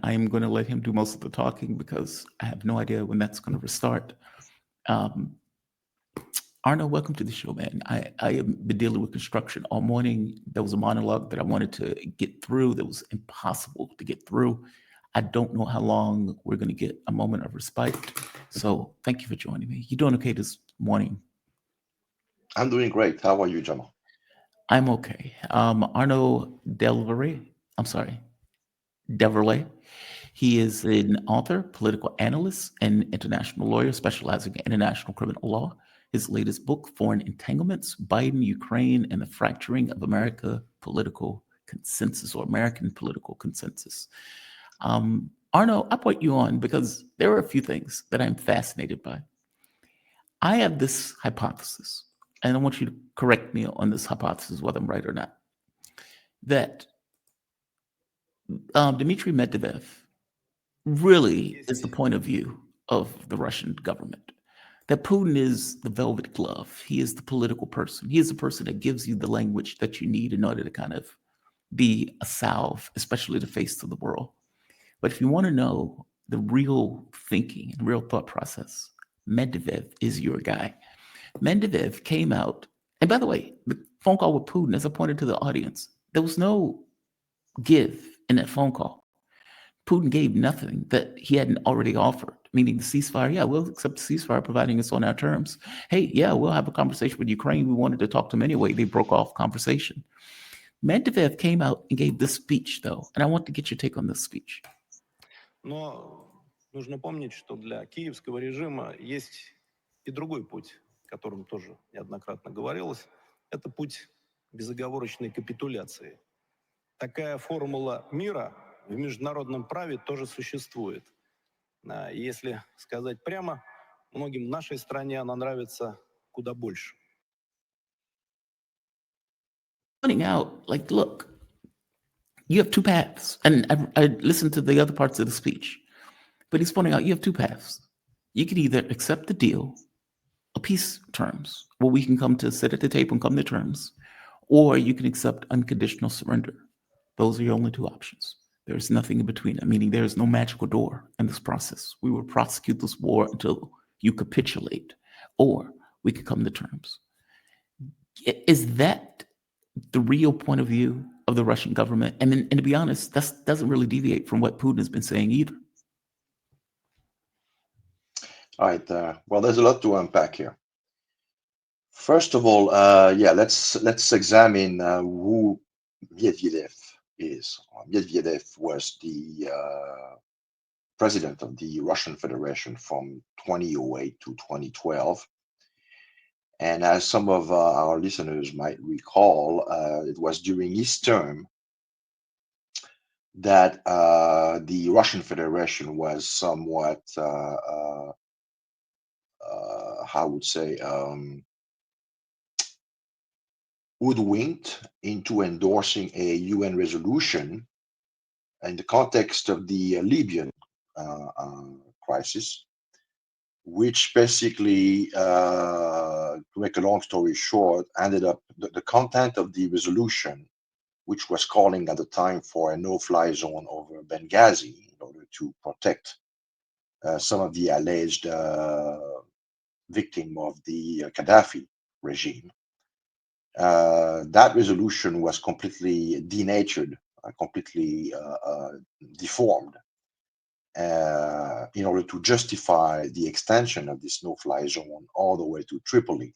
I'm going to let him do most of the talking because I have no idea when that's going to restart. Um, Arno, welcome to the show, man. I have been dealing with construction all morning. There was a monologue that I wanted to get through that was impossible to get through. I don't know how long we're going to get a moment of respite. So thank you for joining me. You doing okay this morning? I'm doing great. How are you, Jamal? I'm okay. Arnaud Develay, I'm sorry, Deverlay. He is an author, political analyst, and international lawyer specializing in international criminal law. His latest book, Foreign Entanglements, Biden, Ukraine, and the Fracturing of America Political Consensus or American Political Consensus. Arno, I put you on because there are a few things that I'm fascinated by. I have this hypothesis, and I want you to correct me on this hypothesis, whether I'm right or not, that Dmitry Medvedev really is the point of view of the Russian government. That Putin is the velvet glove. He is the political person. He is the person that gives you the language that you need in order to kind of be a salve, especially to face to the world. But if you want to know the real thinking and real thought process, Medvedev is your guy. Medvedev came out, and by the way, the phone call with Putin, as I pointed to the audience, there was no give in that phone call. Putin gave nothing that he hadn't already offered, meaning the ceasefire. Yeah, we'll accept the ceasefire providing it's on our terms. Hey, yeah, we'll have a conversation with Ukraine. We wanted to talk to them anyway. They broke off conversation. Medvedev came out and gave this speech, though, and I want to get your take on this speech. Но нужно помнить, что для киевского режима есть и другой путь, о котором тоже неоднократно говорилось. Это путь безоговорочной капитуляции. Такая формула мира в международном праве тоже существует. Если сказать прямо, многим в нашей стране она нравится куда больше. Pointing out, like, look, you have two paths. And I listened to the other parts of the speech, but he's pointing out you have two paths. You can either accept the deal, a peace terms, where we can come to sit at the table and come to terms, or you can accept unconditional surrender. Those are your only two options. There's nothing in between, meaning there is no magical door in this process. We will prosecute this war until you capitulate, or we could come to terms. Is that the real point of view of the Russian government? And to be honest, that doesn't really deviate from what Putin has been saying either. All right. Well, there's a lot to unpack here. First of all, yeah, let's examine who Medvedev is. Medvedev was the president of the Russian Federation from 2008 to 2012. And as some of our listeners might recall, it was during his term that the Russian Federation was somewhat, I would say, hoodwinked into endorsing a UN resolution in the context of the Libyan crisis, which basically, to make a long story short, ended up the content of the resolution, which was calling at the time for a no-fly zone over Benghazi in order to protect some of the alleged victim of the Gaddafi regime. That resolution was completely denatured, completely deformed in order to justify the extension of this no-fly zone all the way to Tripoli,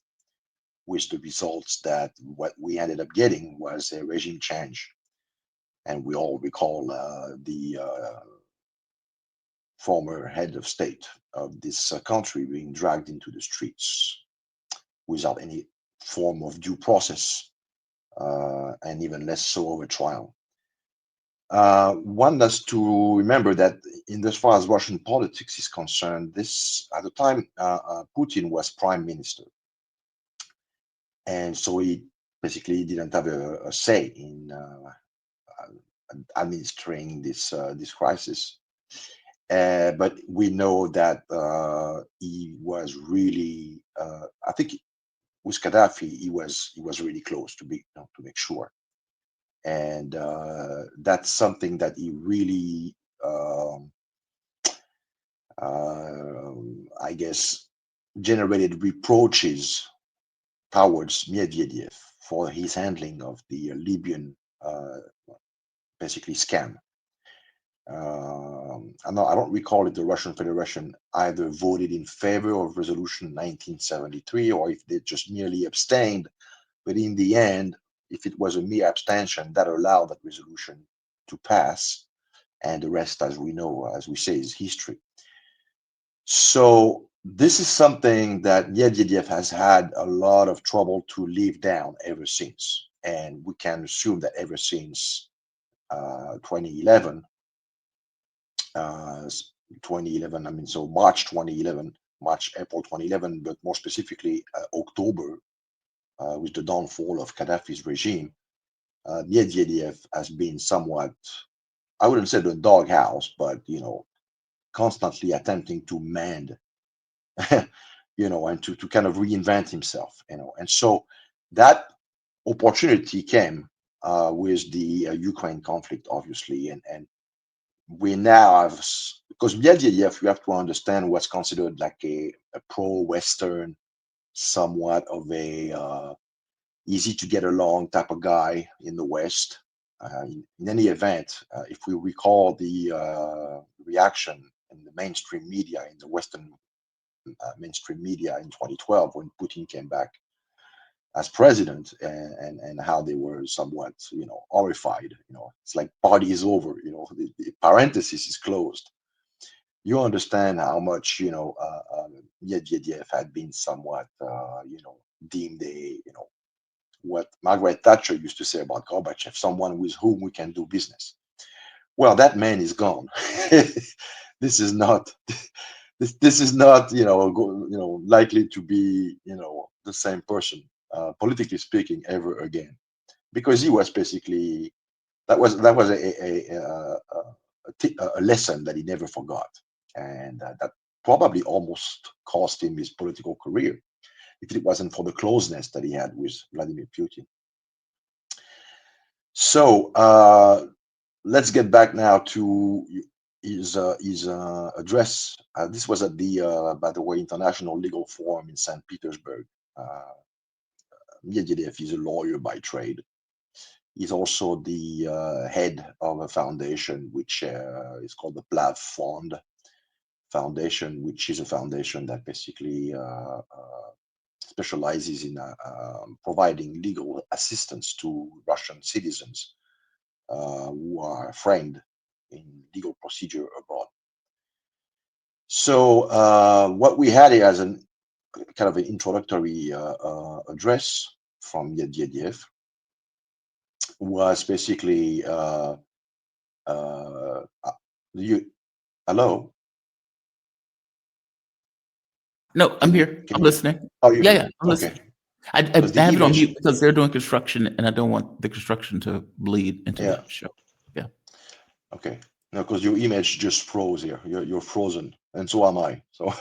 with the results that what we ended up getting was a regime change. And we all recall the former head of state of this country being dragged into the streets without any form of due process, and even less so of a trial. One has to remember that in as far as Russian politics is concerned, this at the time Putin was prime minister, and so he basically didn't have a say in administering this crisis. But we know that he was really, I think, with Gaddafi, he was really close to to make sure, and that's something that he really I guess, generated reproaches towards Medvedev for his handling of the Libyan, basically, scam. I don't recall if the Russian Federation either voted in favor of Resolution 1973 or if they just merely abstained. But in the end, if it was a mere abstention, that allowed that resolution to pass. And the rest, as we know, as we say, is history. So this is something that Medvedev has had a lot of trouble to live down ever since. And we can assume that ever since 2011, 2011, I mean, so March 2011, April 2011, but more specifically October, with the downfall of Gaddafi's regime, Medvedev has been somewhat, I wouldn't say the doghouse, but, constantly attempting to mend, and to kind of reinvent himself, And so that opportunity came with the Ukraine conflict, obviously, and we now have, because Medvedev, you have to understand, what's considered like a pro-Western, somewhat of a easy to get along type of guy in the West. In any event, if we recall the reaction in the mainstream media, in the Western mainstream media in 2012, when Putin came back as president, and how they were somewhat, horrified. It's like party is over. The parenthesis is closed. You understand how much Medvedev had been somewhat deemed a what Margaret Thatcher used to say about Gorbachev, someone with whom we can do business. Well, that man is gone. This is not this is not likely to be the same person, politically speaking, ever again, because he was basically, that was a lesson that he never forgot, and that probably almost cost him his political career if it wasn't for the closeness that he had with Vladimir Putin. So let's get back now to his address. This was at the, by the way, International Legal Forum in St. Petersburg. Medvedev is a lawyer by trade. He's also the head of a foundation which is called the Plav Fund Foundation, which is a foundation that basically specializes in providing legal assistance to Russian citizens who are framed in legal procedure abroad. So what we had here as an kind of an introductory address from Medvedev was basically hello. No, I'm here. I'm listening. Oh, you're Yeah, here. yeah, I'm listening. Okay. I Because the have it on image- mute because they're doing construction, and I don't want the construction to bleed into Yeah. the show. Yeah. Okay. No, because your image just froze here. You're frozen, and so am I. So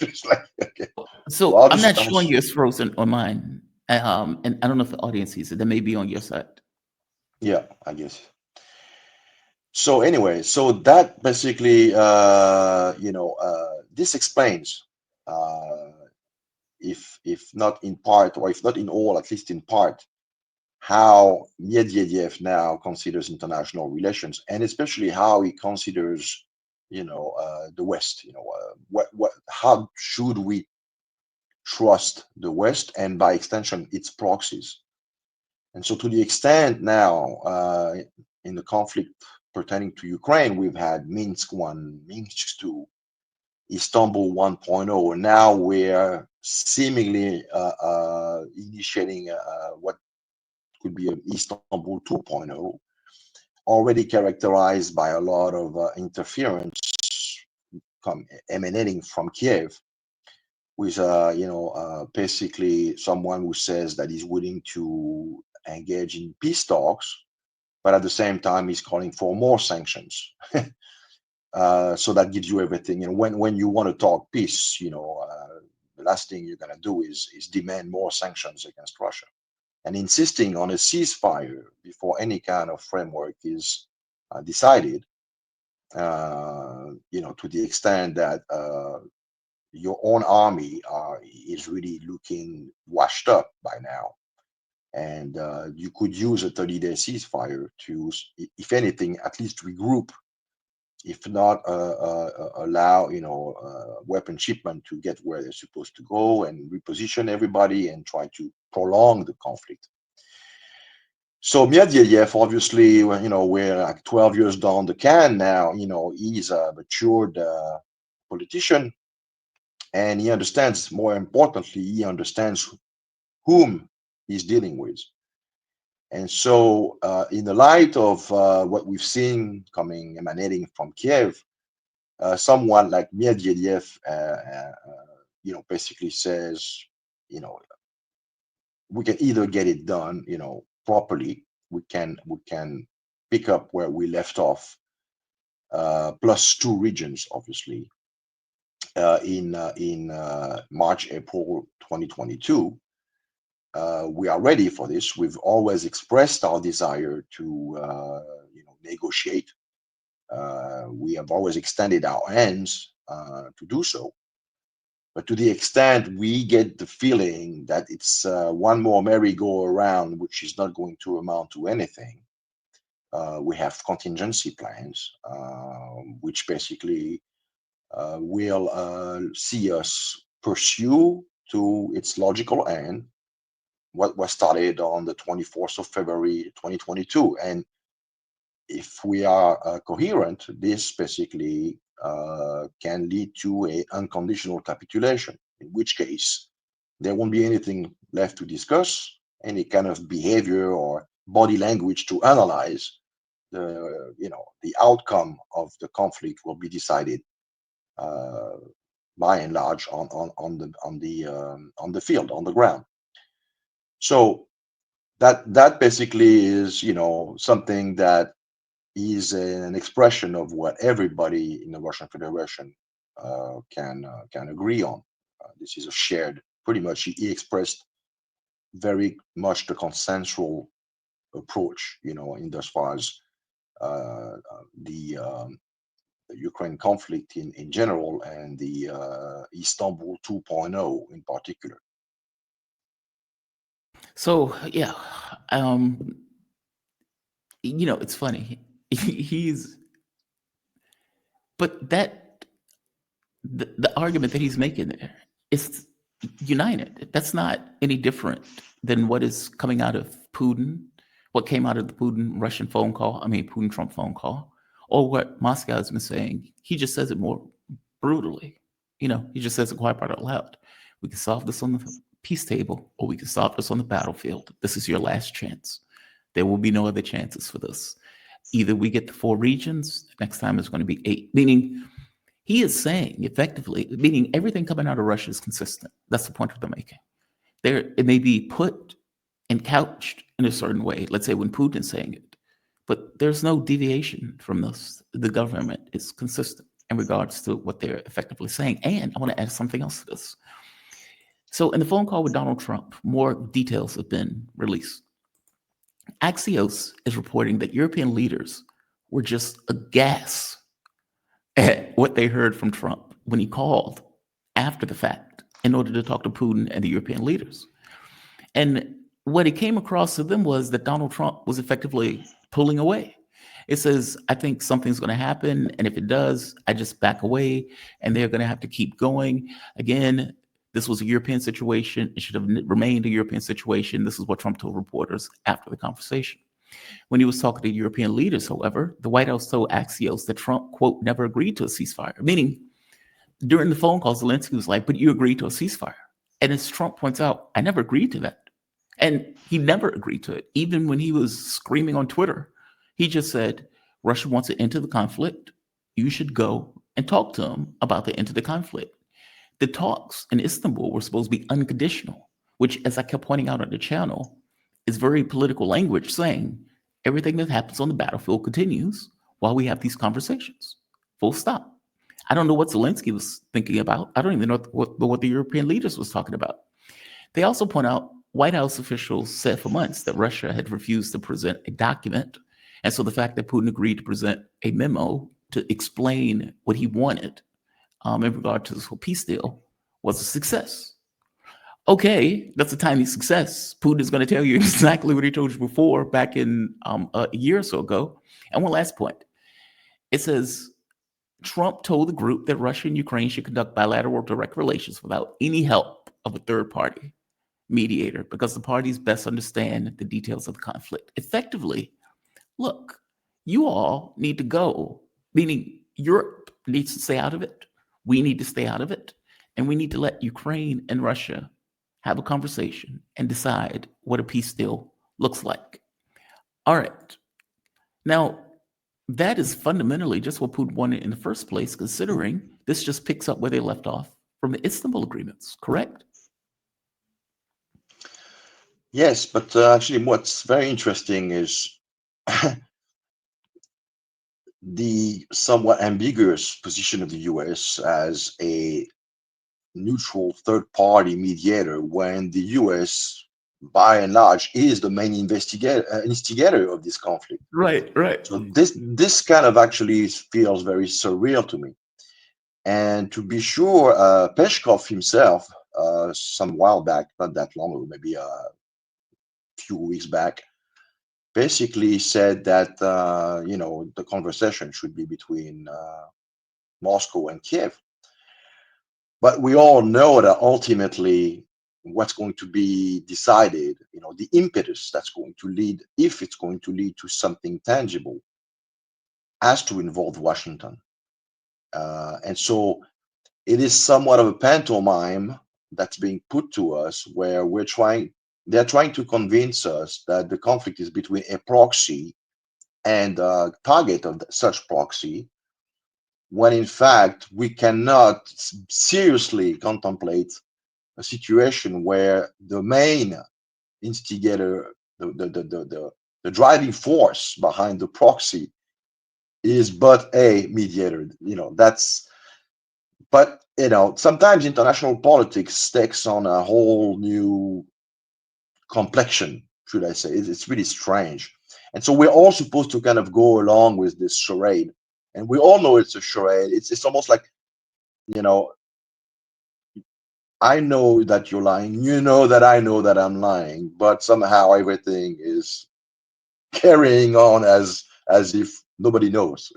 just like, okay. So Well, I'm not showing you it's frozen on mine, and I don't know if the audience sees it. That may be on your side. Yeah, I guess. So anyway, so that basically, this explains, if not in part, or if not in all, at least in part, how Medvedev now considers international relations, and especially how he considers, the West. How should we trust the West, and by extension, its proxies? And so, to the extent now, in the conflict pertaining to Ukraine, we've had Minsk 1, Minsk 2, Istanbul 1.0, and now we're seemingly initiating what could be an Istanbul 2.0, already characterized by a lot of interference emanating from Kiev, with basically someone who says that he's willing to engage in peace talks, but at the same time he's calling for more sanctions. So that gives you everything. And when you want to talk peace, the last thing you're going to do is demand more sanctions against Russia, and insisting on a ceasefire before any kind of framework is decided. to the extent that your own army is really looking washed up by now. And you could use a 30-day ceasefire to, if anything, at least regroup, if not allow, weapon shipment to get where they're supposed to go and reposition everybody and try to prolong the conflict. So Medvedev, obviously, we're like 12 years down the can now. He's a matured politician, and he understands. More importantly, he understands whom he's dealing with. And so, in the light of what we've seen emanating from Kiev, someone like Medvedev, basically says, we can either get it done, properly. We can pick up where we left off, plus 2 regions, obviously, in March, April 2022. We are ready for this. We've always expressed our desire to, negotiate. We have always extended our hands to do so. But to the extent we get the feeling that it's one more merry-go-around, which is not going to amount to anything, we have contingency plans, which basically will see us pursue to its logical end what was started on the 24th of February 2022. And if we are coherent, this basically can lead to an unconditional capitulation, in which case there won't be anything left to discuss, any kind of behavior or body language to analyze. The outcome of the conflict will be decided by and large on the field, on the ground. So that basically is something that is an expression of what everybody in the Russian Federation can agree on. This is a shared, pretty much. He expressed very much the consensual approach, in as far as the Ukraine conflict in general, and the Istanbul 2.0 in particular. So yeah, it's funny. But the argument that he's making there is united. That's not any different than what is coming out of Putin, what came out of the Putin Trump phone call, or what Moscow has been saying. He just says it more brutally. He just says it quite out loud. We can solve this on the peace table, or we can solve this on the battlefield. This is your last chance. There will be no other chances for this. Either we get the 4 regions, next time it's going to be 8, meaning he is saying effectively, meaning everything coming out of Russia is consistent. That's the point that they're making. It may be put and couched in a certain way, let's say when Putin's saying it, but there's no deviation from this. The government is consistent in regards to what they're effectively saying. And I want to add something else to this. So in the phone call with Donald Trump, more details have been released. Axios is reporting that European leaders were just aghast at what they heard from Trump when he called after the fact in order to talk to Putin and the European leaders. And what it came across to them was that Donald Trump was effectively pulling away. It says, I think something's going to happen. And if it does, I just back away and they're going to have to keep going. Again, this was a European situation. It should have remained a European situation. This is what Trump told reporters after the conversation. When he was talking to European leaders, however, the White House told Axios that Trump, quote, never agreed to a ceasefire, meaning during the phone call, Zelensky was like, but you agreed to a ceasefire. And as Trump points out, I never agreed to that. And he never agreed to it. Even when he was screaming on Twitter, he just said, Russia wants to enter the conflict. You should go and talk to them about the end of the conflict. The talks in Istanbul were supposed to be unconditional, which, as I kept pointing out on the channel, is very political language saying everything that happens on the battlefield continues while we have these conversations. Full stop. I don't know what Zelensky was thinking about. I don't even know what the European leaders was talking about. They also point out White House officials said for months that Russia had refused to present a document. And so the fact that Putin agreed to present a memo to explain what he wanted in regard to this whole peace deal was a success. Okay, that's a tiny success. Putin is going to tell you exactly what he told you before back in a year or so ago. And one last point. It says Trump told the group that Russia and Ukraine should conduct bilateral direct relations without any help of a third party mediator because the parties best understand the details of the conflict. Effectively, look, you all need to go, meaning Europe needs to stay out of it. We need to stay out of it. And we need to let Ukraine and Russia have a conversation and decide what a peace deal looks like. All right. Now, that is fundamentally just what Putin wanted in the first place, considering this just picks up where they left off from the Istanbul agreements, correct? Yes, but actually, what's very interesting is the somewhat ambiguous position of the US as a neutral third party mediator when the US, by and large, is the main instigator of this conflict. Right, right. So this kind of actually feels very surreal to me. And to be sure, Peskov himself, some while back, not that long ago, maybe a few weeks back, basically said that the conversation should be between Moscow and Kiev. But we all know that ultimately what's going to be decided, the impetus that's going to lead, if it's going to lead to something tangible, has to involve Washington. And so it is somewhat of a pantomime that's being put to us where they're trying to convince us that the conflict is between a proxy and a target of such proxy, when in fact we cannot seriously contemplate a situation where the main instigator, the driving force behind the proxy is but a mediator. But sometimes international politics takes on a whole new complexion, should I say. It's really strange. And so we're all supposed to kind of go along with this charade. And we all know it's a charade. It's almost like, I know that you're lying. You know that I know that I'm lying. But somehow everything is carrying on as if nobody knows.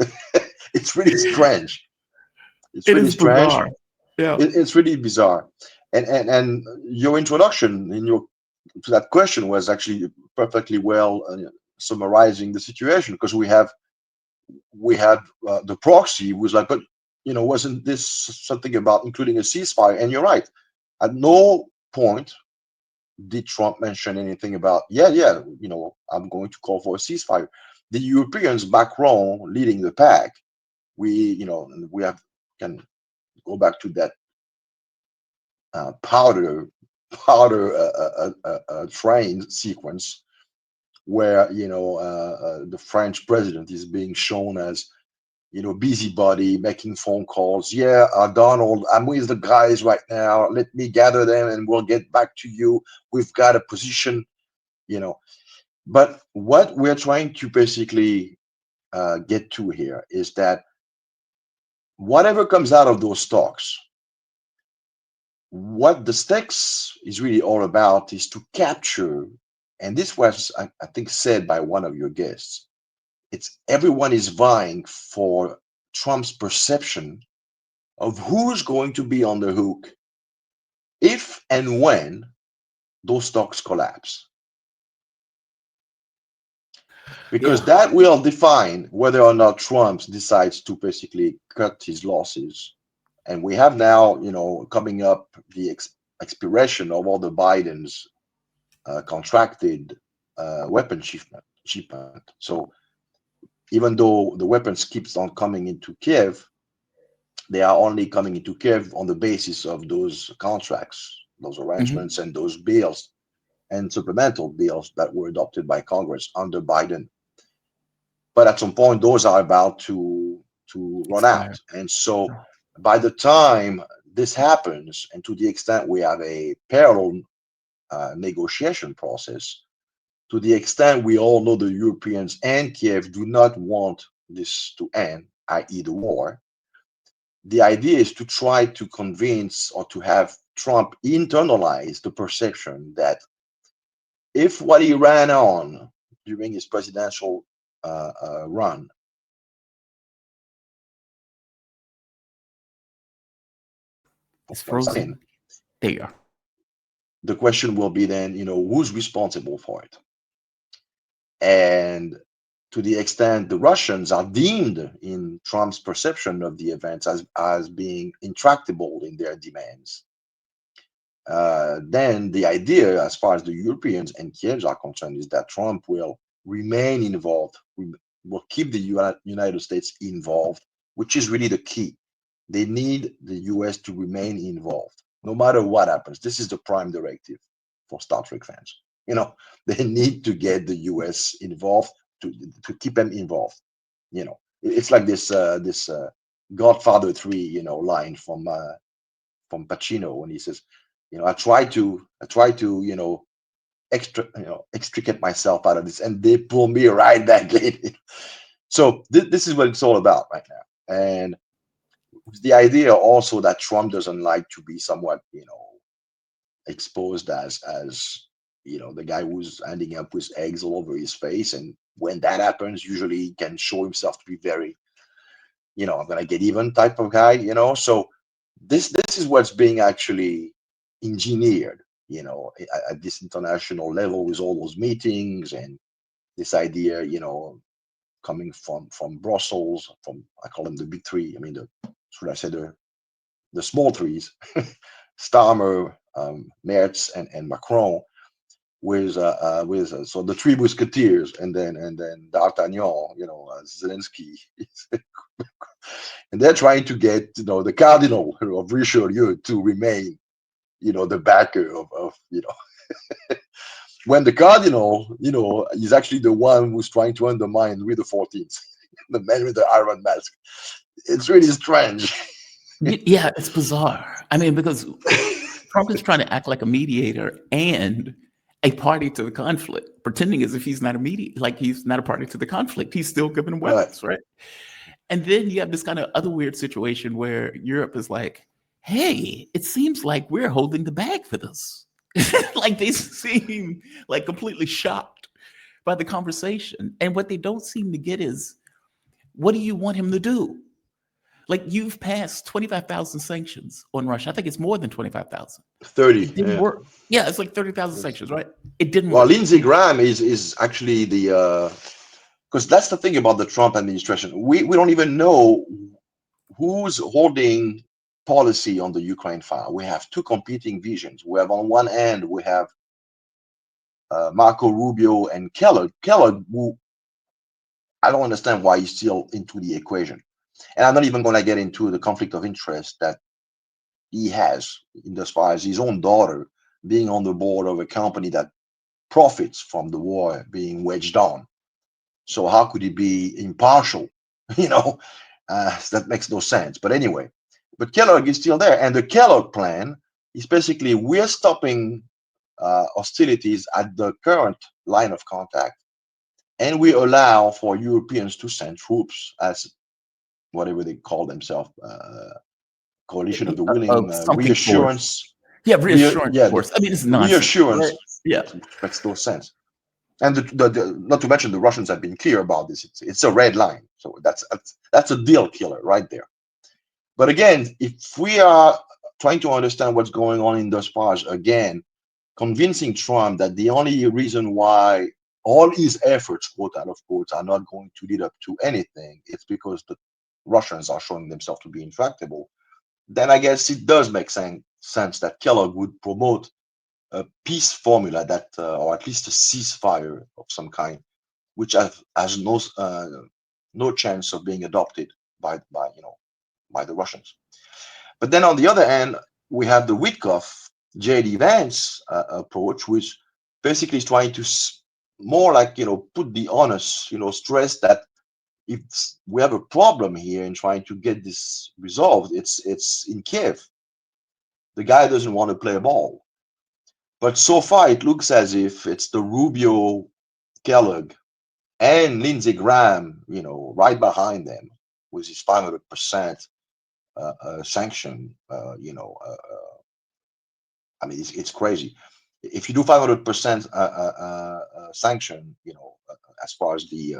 It's really strange. It's It really is strange. bizarre. Yeah. It's really bizarre. And your introduction to that question was actually perfectly well summarizing the situation, because we had the proxy was like, but wasn't this something about including a ceasefire? And you're right. At no point did Trump mention anything about I'm going to call for a ceasefire. The Europeans, Macron leading the pack, we can go back to that powder train sequence where the French president is being shown as busybody making phone calls. Yeah, Donald, I'm with the guys right now. Let me gather them and we'll get back to you. We've got a position, But what we're trying to basically get to here is that whatever comes out of those talks, what the stakes is really all about is to capture, and this was, I think, said by one of your guests, it's everyone is vying for Trump's perception of who's going to be on the hook if and when those stocks collapse. Because Yeah. that will define whether or not Trump decides to basically cut his losses. And we have now, coming up the expiration of all the Biden's contracted weapon shipment. So even though the weapons keeps on coming into Kiev, they are only coming into Kiev on the basis of those contracts, those Mhm. arrangements, and those bills and supplemental bills that were adopted by Congress under Biden. But at some point, those are about to run Expire. out. And so by the time this happens, and to the extent we have a parallel negotiation process, to the extent we all know the Europeans and Kiev do not want this to end, i.e. the war, the idea is to try to convince or to have Trump internalize the perception that if what he ran on during his presidential run, It's frozen. There you are. the question will be then, who's responsible for it? And to the extent the Russians are deemed in Trump's perception of the events as being intractable in their demands, then the idea, as far as the Europeans and Kiev are concerned, is that Trump will remain involved, will keep the United States involved, which is really the key. They need the US to remain involved, no matter what happens. This is the prime directive for Star Trek fans. They need to get the US involved to keep them involved. It's like this Godfather 3, line from Pacino when he says, I try to extricate myself out of this, and they pull me right back in. So this is what it's all about right now. And the idea also that Trump doesn't like to be somewhat, exposed as the guy who's ending up with eggs all over his face. And when that happens, usually he can show himself to be very, I'm gonna get even type of guy, So this is what's being actually engineered, at this international level, with all those meetings and this idea, coming from Brussels, I call them the big three. I mean, should I say the small threes, Starmer, Merz, and Macron, with so the three musketeers, and then D'Artagnan, Zelensky, and they're trying to get the Cardinal of Richelieu to remain, the backer of when the Cardinal, is actually the one who's trying to undermine Louis XIV, the man with the iron mask. It's really strange. Yeah, it's bizarre. I mean, because Trump is trying to act like a mediator and a party to the conflict, pretending as if he's not a mediator, like he's not a party to the conflict. He's still giving weapons, right? And then you have this kind of other weird situation where Europe is like, hey, it seems like we're holding the bag for this. Like they seem like completely shocked by the conversation. And what they don't seem to get is, what do you want him to do? Like, you've passed 25,000 sanctions on Russia. I think it's more than 25,000. 30. It didn't work. Yeah, it's like 30,000 sanctions, right? It didn't Well, work. Lindsey Graham is actually the because that's the thing about the Trump administration. We don't even know who's holding policy on the Ukraine file. We have two competing visions. We have, on one hand, we have Marco Rubio and Kellogg, who I don't understand why he's still into the equation. And I'm not even going to get into the conflict of interest that he has in as far as his own daughter being on the board of a company that profits from the war being waged on. So how could he be impartial? That makes no sense. But anyway, but Kellogg is still there. And the Kellogg plan is basically, we're stopping hostilities at the current line of contact, and we allow for Europeans to send troops as whatever they call themselves, coalition of the willing, reassurance. Force. Yeah, reassurance force. I mean, it's nonsense. Reassurance. Right? Yeah, makes no sense. And not to mention, the Russians have been clear about this. It's a red line. So that's a deal killer right there. But again, if we are trying to understand what's going on in those parts, again, convincing Trump that the only reason why all his efforts, quote out of quotes, are not going to lead up to anything, it's because the Russians are showing themselves to be intractable, then I guess it does make sense that Kellogg would promote a peace formula that, or at least a ceasefire of some kind, which has no chance of being adopted by the Russians. But then on the other hand, we have the Witkoff, J.D. Vance approach, which basically is trying to more like, put the onus, stress that if we have a problem here in trying to get this resolved, it's in Kiev. The guy doesn't want to play ball. But so far, it looks as if it's the Rubio, Kellogg, and Lindsey Graham, right behind them, with his 500% sanction, I mean, it's crazy. If you do 500% sanction, as far as the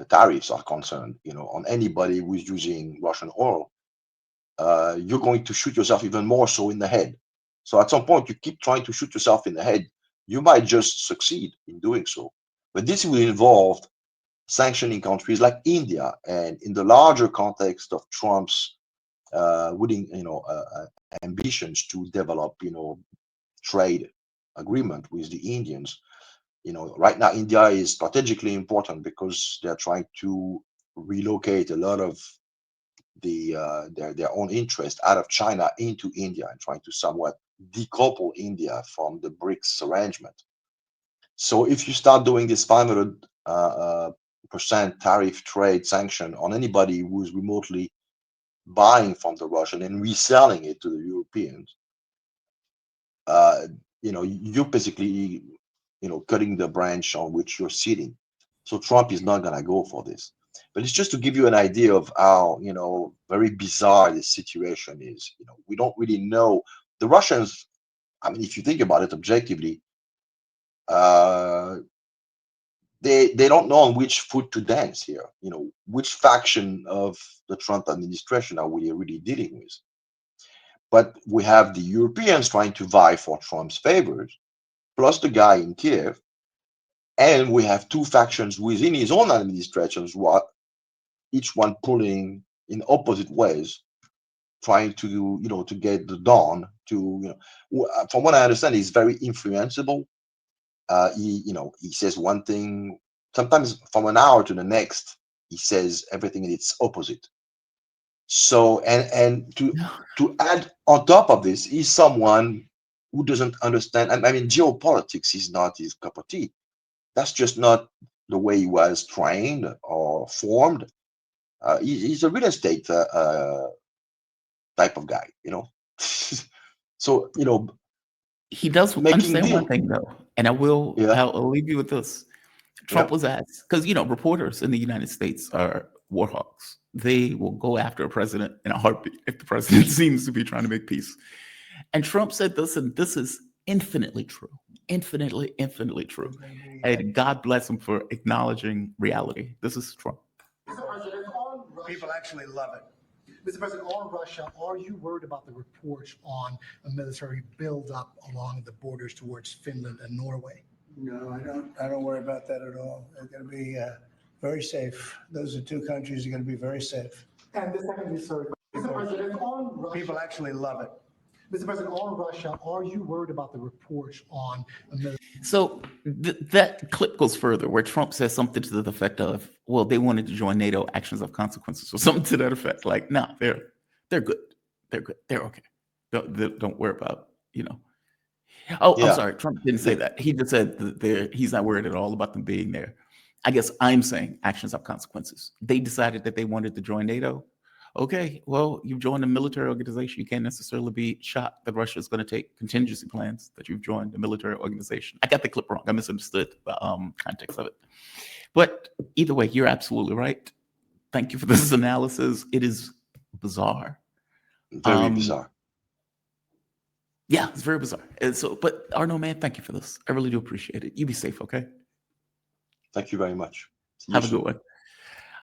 tariffs are concerned, on anybody who is using Russian oil, you're going to shoot yourself even more so in the head. So at some point, you keep trying to shoot yourself in the head, you might just succeed in doing so. But this will involve sanctioning countries like India, and in the larger context of Trump's ambitions to develop, trade agreement with the Indians. Right now India is strategically important because they're trying to relocate a lot of their own interest out of China into India and trying to somewhat decouple India from the BRICS arrangement. So if you start doing this 500% tariff trade sanction on anybody who is remotely buying from the Russian and reselling it to the Europeans, you're basically, cutting the branch on which you're sitting. So Trump is not going to go for this. But it's just to give you an idea of how, very bizarre this situation is. We don't really know. The Russians, I mean, if you think about it objectively, they don't know on which foot to dance here. Which faction of the Trump administration are we really dealing with? But we have the Europeans trying to vie for Trump's favors, plus the guy in Kiev, and we have two factions within his own administrations, each one pulling in opposite ways, trying to to get the Don to from what I understand, he's very influenceable. He says one thing, sometimes from an hour to the next, he says everything in its opposite. So and to add on top of this, he's someone who doesn't understand. I mean, geopolitics is not his cup of tea. That's just not the way he was trained or formed. He's a real estate type of guy, So He does making understand one deal. thing though, and Yeah, I'll leave you with this. Trump yeah, was asked, because reporters in the United States are war hawks. They will go after a president in a heartbeat if the president seems to be trying to make peace. And Trump said this, and this is infinitely true, infinitely true. And God bless him for acknowledging reality. This is Trump. Mr. President, people actually love it. Mr. President, on Russia, are you worried about the reports on a military buildup along the borders towards Finland and Norway? No, I don't worry about that at all. They're going to be very safe. Those are two countries that are going to be very safe. And the second is, sir, Mr. President, on Russia, People actually love it. Mr. President, on Russia, are you worried about the reports on a military? So that clip goes further, where Trump says something to the effect of, "Well, they wanted to join NATO, actions of consequences," or something to that effect. Like, no, they're good, they're okay. Don't worry about Oh, I'm yeah. sorry. Trump didn't say that. He just said that he's not worried at all about them being there. I guess I'm saying actions have consequences. They decided that they wanted to join NATO. Okay, well, you've joined a military organization. You can't necessarily be shot that Russia is going to take contingency plans that you've joined a military organization. I got the clip wrong. I misunderstood the context of it. But either way, you're absolutely right. Thank you for this analysis. It is bizarre. Very bizarre. Yeah, it's very bizarre. And so, but Arnaud, man, thank you for this. I really do appreciate it. You be safe, okay? Thank you very much. See you Have a soon. good one.